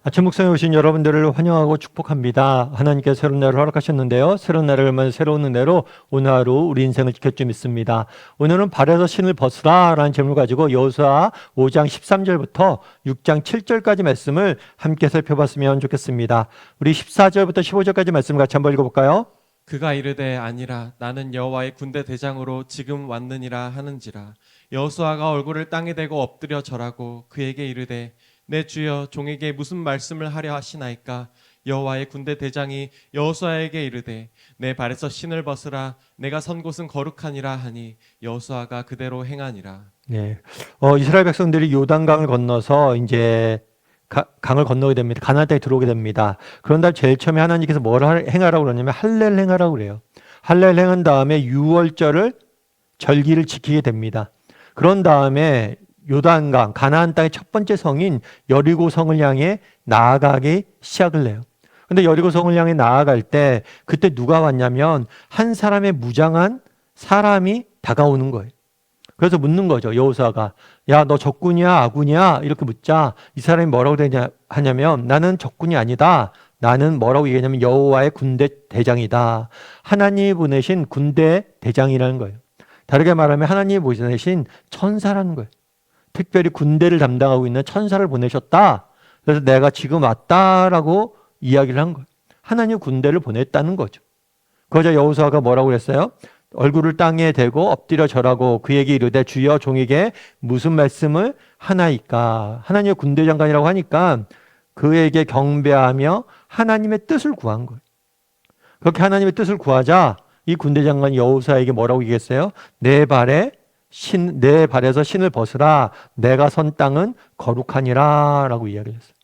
아침 묵상에 오신 여러분들을 환영하고 축복합니다. 하나님께서 새로운 날을 허락하셨는데요. 새로운 날을 열면 새로운 은혜로 오늘 하루 우리 인생을 지킬 줄 믿습니다. 오늘은 발에서 신을 벗으라 라는 제목을 가지고 여호수아 5장 13절부터 6장 7절까지 말씀을 함께 살펴봤으면 좋겠습니다. 우리 14절부터 15절까지 말씀 같이 한번 읽어볼까요? 그가 이르되 아니라 나는 여호와의 군대 대장으로 지금 왔느니라 하는지라. 여호수아가 얼굴을 땅에 대고 엎드려 절하고 그에게 이르되 내 주여 종에게 무슨 말씀을 하려 하시나이까. 여호와의 군대 대장이 여호수아에게 이르되 내 발에서 신을 벗으라. 내가 선 곳은 거룩하니라 하니 여호수아가 그대로 행하니라. 네. 이스라엘 백성들이 요단강을 건너서 이제 강을 건너게 됩니다. 가나안 땅에 들어오게 됩니다. 그런 다음 제일 처음에 하나님께서 뭘 행하라고 그러냐면 할례를 행하라고 그래요. 할례를 행한 다음에 유월절을 절기를 지키게 됩니다. 그런 다음에 요단강 가나안 땅의 첫 번째 성인 여리고 성을 향해 나아가기 시작을 해요. 근데 여리고 성을 향해 나아갈 때 그때 누가 왔냐면 한 사람의 무장한 사람이 다가오는 거예요. 그래서 묻는 거죠. 여호수아가 야, 너 적군이야 아군이야? 이렇게 묻자 이 사람이 뭐라고 하냐면 나는 적군이 아니다. 나는 뭐라고 얘기하냐면 여호와의 군대 대장이다. 하나님이 보내신 군대 대장이라는 거예요. 다르게 말하면 하나님이 보내신 천사라는 거예요. 특별히 군대를 담당하고 있는 천사를 보내셨다. 그래서 내가 지금 왔다라고 이야기를 한 거예요. 하나님 군대를 보냈다는 거죠. 그러자 여호수아가 뭐라고 그랬어요? 얼굴을 땅에 대고 엎드려 절하고 그에게 이르되 주여 종에게 무슨 말씀을 하나이까. 하나님의 군대 장관이라고 하니까 그에게 경배하며 하나님의 뜻을 구한 거예요. 그렇게 하나님의 뜻을 구하자 이 군대 장관 여호수아에게 뭐라고 얘기했어요? 내 발에서 신을 벗으라. 내가 선 땅은 거룩하니라 라고 이야기했어요.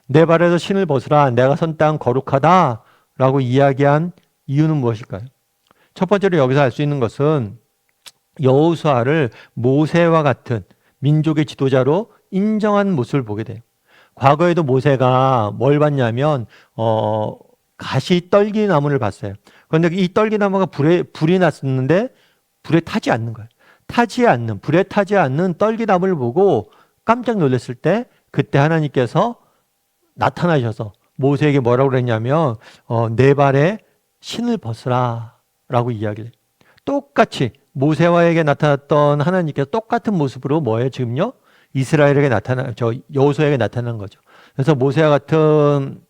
내 발에서 신을 벗으라. 내가 선 땅은 거룩하다 라고 이야기한 이유는 무엇일까요? 첫 번째로 여기서 알 수 있는 것은 여호수아를 모세와 같은 민족의 지도자로 인정한 모습을 보게 돼요. 과거에도 모세가 뭘 봤냐면 가시 떨기나무를 봤어요. 그런데 이 떨기나무가 불이 났었는데 불에 타지 않는 거예요. 불에 타지 않는 떨기나무를 보고 깜짝 놀랐을 때 그때 하나님께서 나타나셔서 모세에게 뭐라고 그랬냐면 내 발에 신을 벗으라 라고 이야기를 해요. 똑같이 모세와에게 나타났던 하나님께서 똑같은 모습으로 뭐예요? 지금요? 이스라엘에게 여호수아에게 나타난 거죠. 그래서 모세와 같은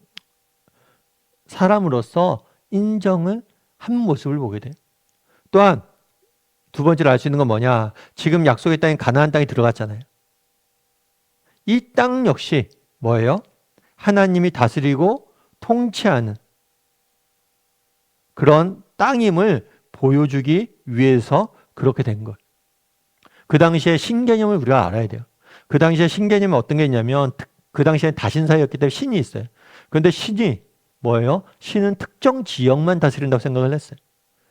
사람으로서 인정을 한 모습을 보게 돼요. 또한 두 번째로 알 수 있는 건 뭐냐? 지금 약속의 땅인 가나안 땅에 들어갔잖아요. 이 땅 역시 뭐예요? 하나님이 다스리고 통치하는 그런 땅임을 보여주기 위해서 그렇게 된 것. 그 당시에 신개념을 우리가 알아야 돼요. 그 당시에 신개념은 어떤 게 있냐면 그 당시에 다신사였기 때문에 신이 있어요. 그런데 신이 뭐예요? 신은 특정 지역만 다스린다고 생각을 했어요.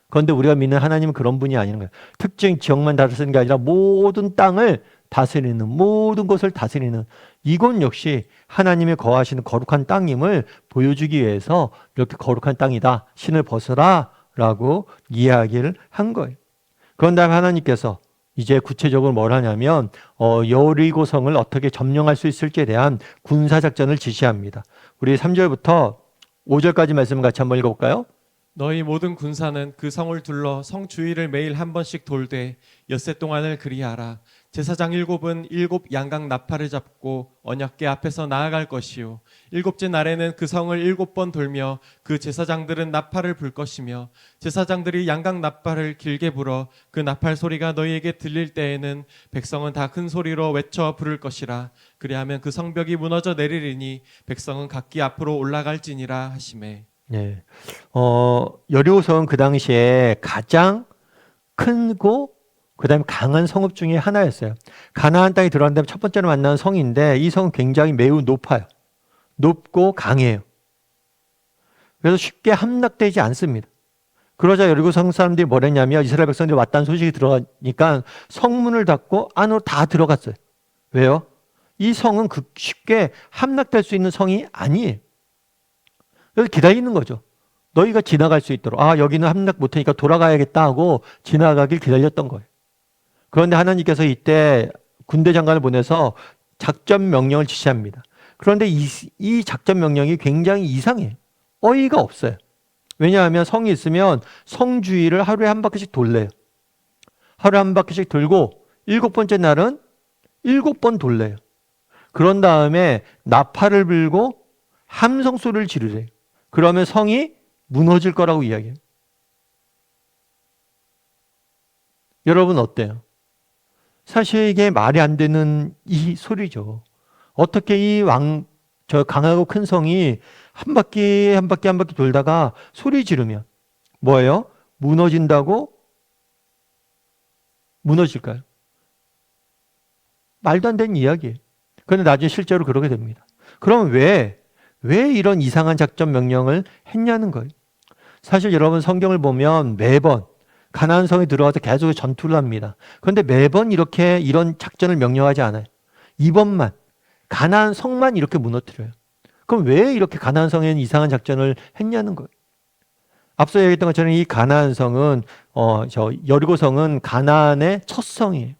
그런데 우리가 믿는 하나님은 그런 분이 아닌 거예요. 특정 지역만 다스리는 게 아니라 모든 땅을 다스리는, 모든 것을 다스리는 이곳 역시 하나님이 거하시는 거룩한 땅임을 보여주기 위해서 이렇게 거룩한 땅이다. 신을 벗으라 라고 이야기를 한 거예요. 그런 다음에 하나님께서 이제 구체적으로 뭘 하냐면 여리고성을 어떻게 점령할 수 있을지에 대한 군사작전을 지시합니다. 우리 3절부터 5절까지 말씀을 같이 한번 읽어볼까요? 너희 모든 군사는 그 성을 둘러 성 주위를 매일 한 번씩 돌되 엿새 동안을 그리하라. 제사장 7은 7 양각 나팔을 잡고 언약궤 앞에서 나아갈 것이요 7째 날에는 그 성을 7번 돌며 그 제사장들은 나팔을 불 것이며 제사장들이 양각 나팔을 길게 불어 그 나팔 소리가 너희에게 들릴 때에는 백성은 다 큰 소리로 외쳐 부를 것이라. 그리하면 그 성벽이 무너져 내리리니 백성은 각기 앞으로 올라갈지니라 하시매. 네. 여리고성은 그 당시에 가장 크고 그다음에 강한 성읍 중에 하나였어요. 가나안 땅에 들어간 다음에 첫 번째로 만난 성인데 이 성은 굉장히 매우 높아요. 높고 강해요. 그래서 쉽게 함락되지 않습니다. 그러자 여리고성 사람들이 뭐랬냐면 이스라엘 백성들이 왔다는 소식이 들어가니까 성문을 닫고 안으로 다 들어갔어요. 왜요? 이 성은 쉽게 함락될 수 있는 성이 아니에요. 그래서 기다리는 거죠. 너희가 지나갈 수 있도록. 여기는 함락 못하니까 돌아가야겠다 하고 지나가길 기다렸던 거예요. 그런데 하나님께서 이때 군대 장관을 보내서 작전 명령을 지시합니다. 그런데 이 작전 명령이 굉장히 이상해요. 어이가 없어요. 왜냐하면 성이 있으면 성 주위를 하루에 한 바퀴씩 돌래요. 하루에 한 바퀴씩 돌고 7번째 날은 7번 돌래요. 그런 다음에 나팔을 불고 함성 소리를 지르래요. 그러면 성이 무너질 거라고 이야기해요. 여러분 어때요? 사실 이게 말이 안 되는 이 소리죠. 어떻게 저 강하고 큰 성이 한 바퀴 한 바퀴 한 바퀴 돌다가 소리 지르면 뭐예요? 무너진다고 무너질까요? 말도 안 되는 이야기예요. 그런데 나중에 실제로 그러게 됩니다. 그럼 왜 이런 이상한 작전 명령을 했냐는 거예요. 사실 여러분 성경을 보면 매번 가나안 성에 들어와서 계속 전투를 합니다. 그런데 매번 이런 작전을 명령하지 않아요. 이번만 가나안 성만 이렇게 무너뜨려요. 그럼 왜 이렇게 가나안 성에는 이상한 작전을 했냐는 거예요. 앞서 얘기했던 것처럼 이 가나안 성은 저 여리고 성은 가나안의 첫 성이에요.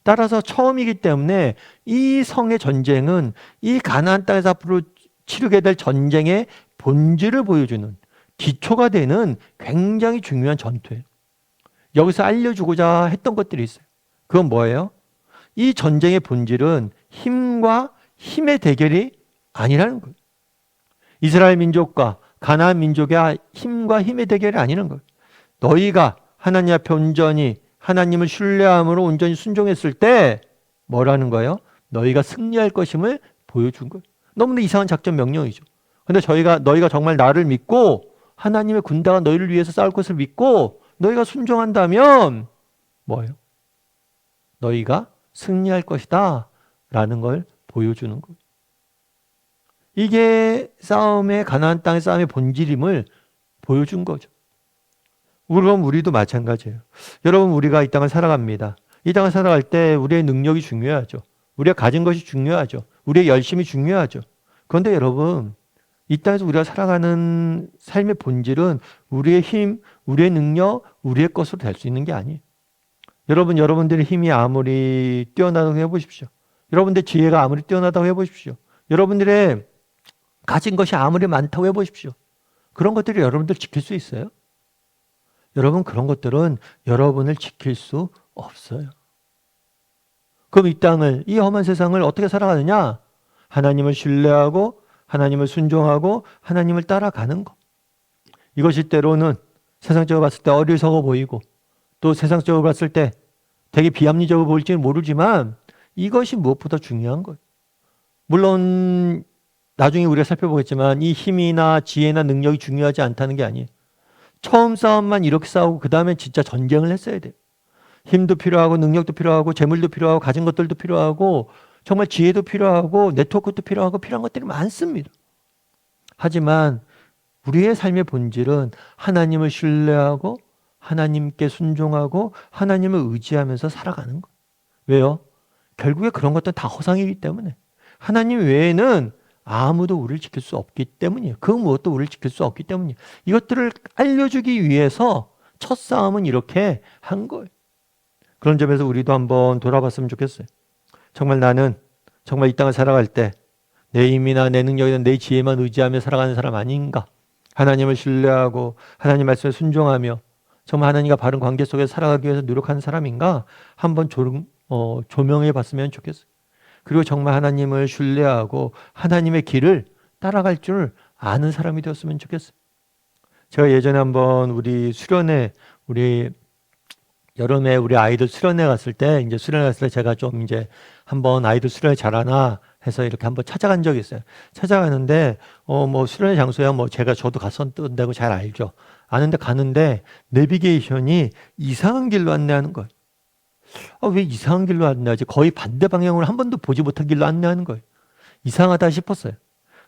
따라서 처음이기 때문에 이 성의 전쟁은 이 가나안 땅에서 앞으로 치르게 될 전쟁의 본질을 보여주는 기초가 되는 굉장히 중요한 전투예요. 여기서 알려주고자 했던 것들이 있어요. 그건 뭐예요? 이 전쟁의 본질은 힘과 힘의 대결이 아니라는 거예요. 이스라엘 민족과 가나안 민족의 힘과 힘의 대결이 아니라는 거예요. 너희가 하나님 앞에 온전히 하나님을 신뢰함으로 온전히 순종했을 때 뭐라는 거예요? 너희가 승리할 것임을 보여준 거예요. 너무나 이상한 작전 명령이죠. 그런데 너희가 정말 나를 믿고 하나님의 군대가 너희를 위해서 싸울 것을 믿고 너희가 순종한다면 뭐예요? 너희가 승리할 것이다 라는 걸 보여주는 거예요. 이게 가나안 땅의 싸움의 본질임을 보여준 거죠. 그럼 우리도 마찬가지예요. 여러분 우리가 이 땅을 살아갑니다. 이 땅을 살아갈 때 우리의 능력이 중요하죠. 우리가 가진 것이 중요하죠. 우리의 열심이 중요하죠. 그런데 여러분 이 땅에서 우리가 살아가는 삶의 본질은 우리의 힘, 우리의 능력, 우리의 것으로 될 수 있는 게 아니에요. 여러분들의 힘이 아무리 뛰어나다고 해보십시오. 여러분들의 지혜가 아무리 뛰어나다고 해보십시오. 여러분들의 가진 것이 아무리 많다고 해보십시오. 그런 것들이 여러분들 지킬 수 있어요? 여러분 그런 것들은 여러분을 지킬 수 없어요. 그럼 이 험한 세상을 어떻게 살아가느냐? 하나님을 신뢰하고 하나님을 순종하고 하나님을 따라가는 것. 이것이 때로는 세상적으로 봤을 때 어리석어 보이고 또 세상적으로 봤을 때 되게 비합리적으로 보일지는 모르지만 이것이 무엇보다 중요한 거예요. 물론 나중에 우리가 살펴보겠지만 이 힘이나 지혜나 능력이 중요하지 않다는 게 아니에요. 처음 싸움만 이렇게 싸우고 그 다음에 진짜 전쟁을 했어야 돼요. 힘도 필요하고 능력도 필요하고 재물도 필요하고 가진 것들도 필요하고 정말 지혜도 필요하고 네트워크도 필요한 것들이 많습니다. 하지만 우리의 삶의 본질은 하나님을 신뢰하고 하나님께 순종하고 하나님을 의지하면서 살아가는 거예요. 왜요? 결국에 그런 것들은 다 허상이기 때문에 하나님 외에는 아무도 우리를 지킬 수 없기 때문이에요. 그 무엇도 우리를 지킬 수 없기 때문이에요. 이것들을 알려주기 위해서 첫 싸움은 이렇게 한 거예요. 그런 점에서 우리도 한번 돌아봤으면 좋겠어요. 정말 이 땅을 살아갈 때 내 힘이나 내 능력이나 내 지혜만 의지하며 살아가는 사람 아닌가? 하나님을 신뢰하고 하나님 말씀에 순종하며 정말 하나님과 바른 관계 속에서 살아가기 위해서 노력하는 사람인가? 한번 조명해 봤으면 좋겠어요. 그리고 정말 하나님을 신뢰하고 하나님의 길을 따라갈 줄 아는 사람이 되었으면 좋겠어요. 제가 예전에 한번 여름에 우리 아이들 수련회 갔을 때 제가 좀 한번 아이들 수련회 잘하나 해서 이렇게 한번 찾아간 적이 있어요. 찾아가는데 수련회 장소야 저도 갔었던 데고 잘 알죠. 아는데 가는데 내비게이션이 이상한 길로 안내하는 거예요. 왜 이상한 길로 안내하지? 거의 반대 방향으로 한 번도 보지 못한 길로 안내하는 거예요. 이상하다 싶었어요.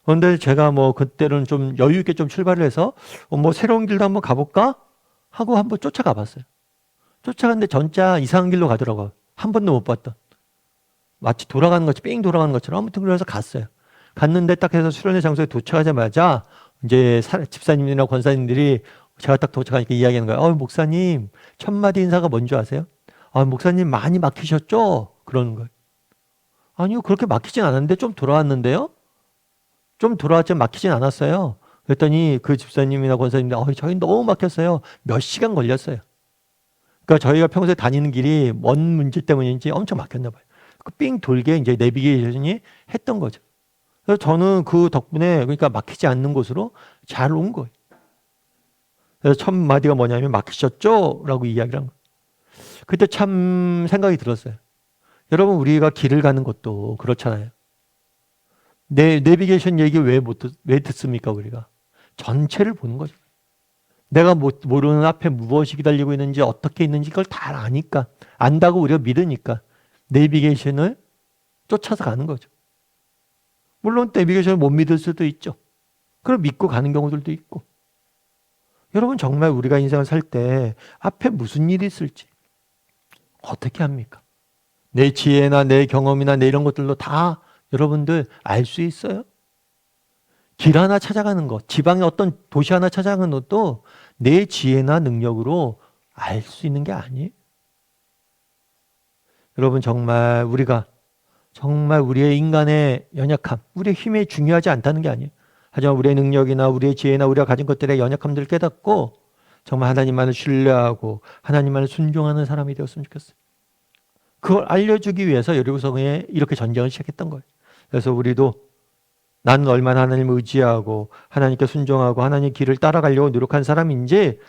그런데 제가 그때는 좀 여유 있게 좀 출발을 해서 새로운 길도 한번 가볼까? 하고 한번 쫓아가 봤어요. 쫓아갔는데 진짜 이상한 길로 가더라고요. 한 번도 못 봤던. 마치 뺑 돌아가는 것처럼 아무튼 그래서 갔어요. 갔는데 딱 해서 수련회 장소에 도착하자마자 집사님이나 권사님들이 제가 딱 도착하니까 이야기하는 거예요. 목사님, 첫 마디 인사가 뭔지 아세요? 목사님 많이 막히셨죠? 그러는 거예요. 아니요, 그렇게 막히진 않았는데 좀 돌아왔는데요? 좀 돌아왔지만 막히진 않았어요. 그랬더니 그 집사님이나 권사님이 저희 너무 막혔어요. 몇 시간 걸렸어요. 그러니까 저희가 평소에 다니는 길이 먼 문제 때문인지 엄청 막혔나 봐요. 그 삥 돌게 이제 내비게이션이 했던 거죠. 그래서 저는 그 덕분에 그러니까 막히지 않는 곳으로 잘 온 거예요. 그래서 첫 마디가 뭐냐면 막히셨죠? 라고 이야기를 한 거예요. 그때 참 생각이 들었어요. 여러분, 우리가 길을 가는 것도 그렇잖아요. 내비게이션 얘기 왜 듣습니까, 우리가? 전체를 보는 거죠. 내가 모르는 앞에 무엇이 기다리고 있는지, 어떻게 있는지 그걸 다 아니까, 안다고 우리가 믿으니까 내비게이션을 쫓아서 가는 거죠. 물론 내비게이션을 못 믿을 수도 있죠. 그럼 믿고 가는 경우들도 있고. 여러분, 정말 우리가 인생을 살 때 앞에 무슨 일이 있을지 어떻게 합니까? 내 지혜나 내 경험이나 내 이런 것들로 다 여러분들 알 수 있어요? 길 하나 찾아가는 것, 지방의 어떤 도시 하나 찾아가는 것도 내 지혜나 능력으로 알 수 있는 게 아니에요. 여러분, 정말 우리의 인간의 연약함, 우리의 힘이 중요하지 않다는 게 아니에요. 하지만 우리의 능력이나 우리의 지혜나 우리가 가진 것들의 연약함들을 깨닫고 정말 하나님만을 신뢰하고 하나님만을 순종하는 사람이 되었으면 좋겠어요. 그걸 알려주기 위해서 여리고성에 이렇게 전쟁을 시작했던 거예요. 그래서 우리도 나는 얼마나 하나님을 의지하고 하나님께 순종하고 하나님의 길을 따라가려고 노력한 사람인지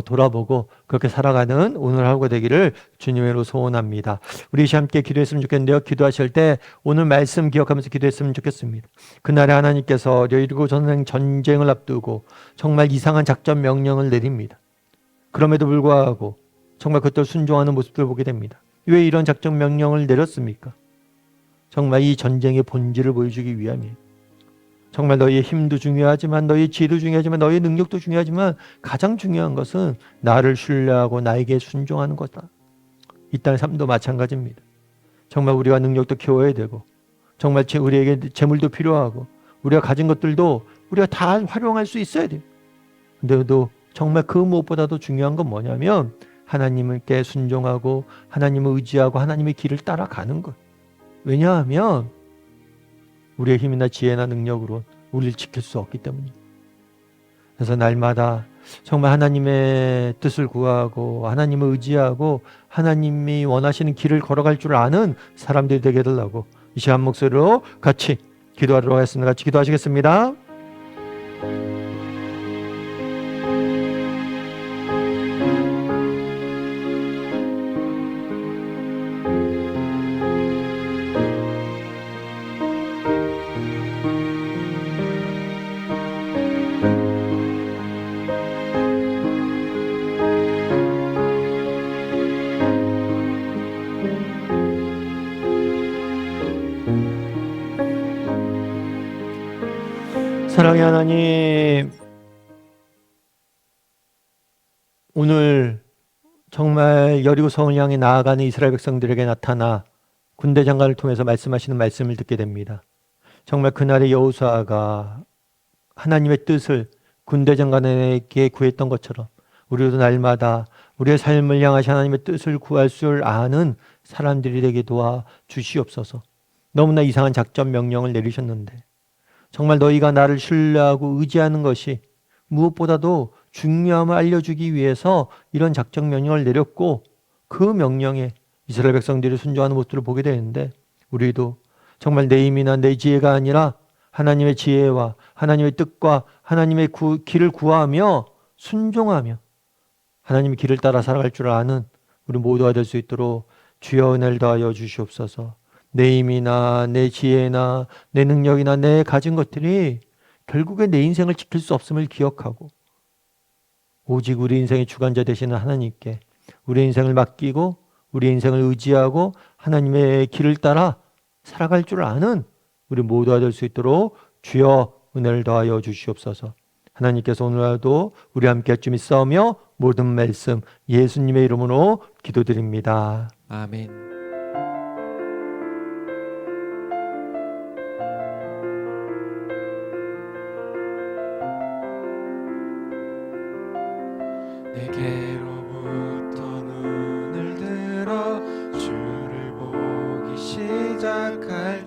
돌아보고 그렇게 살아가는 오늘 하루가 되기를 주님으로 소원합니다. 우리 함께 기도했으면 좋겠는데요. 기도하실 때 오늘 말씀 기억하면서 기도했으면 좋겠습니다. 그날에 하나님께서 여리고 전쟁을 앞두고 정말 이상한 작전 명령을 내립니다. 그럼에도 불구하고 정말 그것들 순종하는 모습들을 보게 됩니다. 왜 이런 작전 명령을 내렸습니까? 정말 이 전쟁의 본질을 보여주기 위함이에요. 정말 너희의 힘도 중요하지만 너희의 지혜도 중요하지만 너희의 능력도 중요하지만 가장 중요한 것은 나를 신뢰하고 나에게 순종하는 거다. 이 땅의 삶도 마찬가지입니다. 정말 우리가 능력도 키워야 되고 정말 우리에게 재물도 필요하고 우리가 가진 것들도 우리가 다 활용할 수 있어야 돼요. 근데도 정말 그 무엇보다도 중요한 건 뭐냐면 하나님께 순종하고 하나님을 의지하고 하나님의 길을 따라가는 것. 왜냐하면 우리의 힘이나 지혜나 능력으로 우리를 지킬 수 없기 때문입니다. 그래서 날마다 정말 하나님의 뜻을 구하고 하나님을 의지하고 하나님이 원하시는 길을 걸어갈 줄 아는 사람들이 되게 해달라고 이 시간 목소리로 같이 기도하도록 하겠습니다. 같이 기도하시겠습니다. 사랑의 하나님, 오늘 정말 여리고성을 향해 나아가는 이스라엘 백성들에게 나타나 군대 장관을 통해서 말씀하시는 말씀을 듣게 됩니다. 정말 그날의 여호수아가 하나님의 뜻을 군대 장관에게 구했던 것처럼 우리도 날마다 우리의 삶을 향하신 하나님의 뜻을 구할 줄 아는 사람들이 되게 도와 주시옵소서. 너무나 이상한 작전 명령을 내리셨는데 정말 너희가 나를 신뢰하고 의지하는 것이 무엇보다도 중요함을 알려주기 위해서 이런 작전 명령을 내렸고 그 명령에 이스라엘 백성들이 순종하는 모습을 보게 되는데 우리도 정말 내 힘이나 내 지혜가 아니라 하나님의 지혜와 하나님의 뜻과 하나님의 길을 구하며 순종하며 하나님의 길을 따라 살아갈 줄 아는 우리 모두가 될 수 있도록 주여 은혜를 더하여 주시옵소서. 내 힘이나 내 지혜나 내 능력이나 내 가진 것들이 결국에 내 인생을 지킬 수 없음을 기억하고 오직 우리 인생의 주관자 되시는 하나님께 우리 인생을 맡기고 우리 인생을 의지하고 하나님의 길을 따라 살아갈 줄 아는 우리 모두가 될 수 있도록 주여 은혜를 더하여 주시옵소서. 하나님께서 오늘도 우리 함께 할 줄 믿사오며 모든 말씀 예수님의 이름으로 기도드립니다. 아멘. 내게로부터 눈을 들어 주를 보기 시작할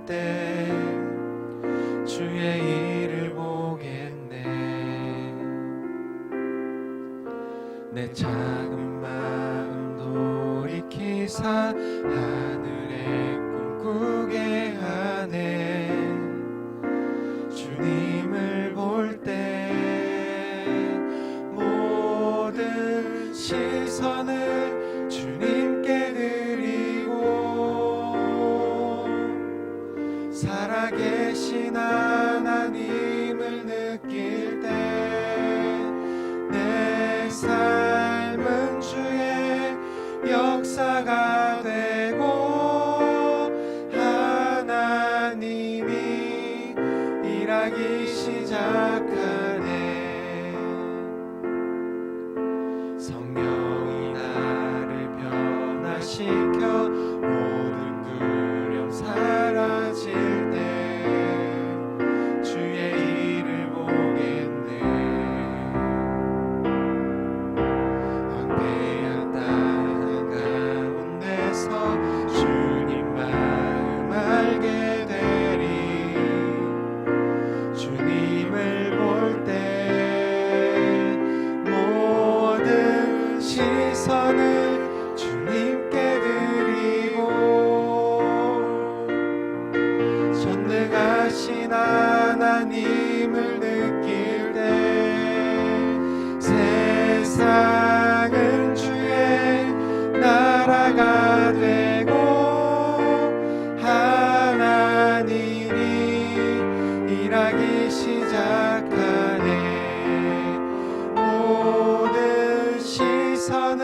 주시사 하늘에 꿈꾸게 하네. 주님을 볼 때 모든 시선을 주님께 드리고 살아계신 하나님을 느낄 때 내 삶은 주의 역사가 되고 하나님이 일하기 시작하네. 성령이 나를 변화시켜 모든 두려움 사라질 때 주의 일을 보겠네. 황폐한 땅 가운데서 주님 마음 알게 되리. 주님을 볼 때 모든 시선을 주님께 드리고 전능하신 하나님을 느낄 때 세상은 주의 나라가 되고 하나님이 일하기 시작하네. 모든 시선을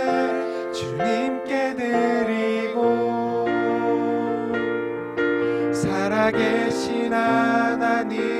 주님께 드리고 살아계신 하나님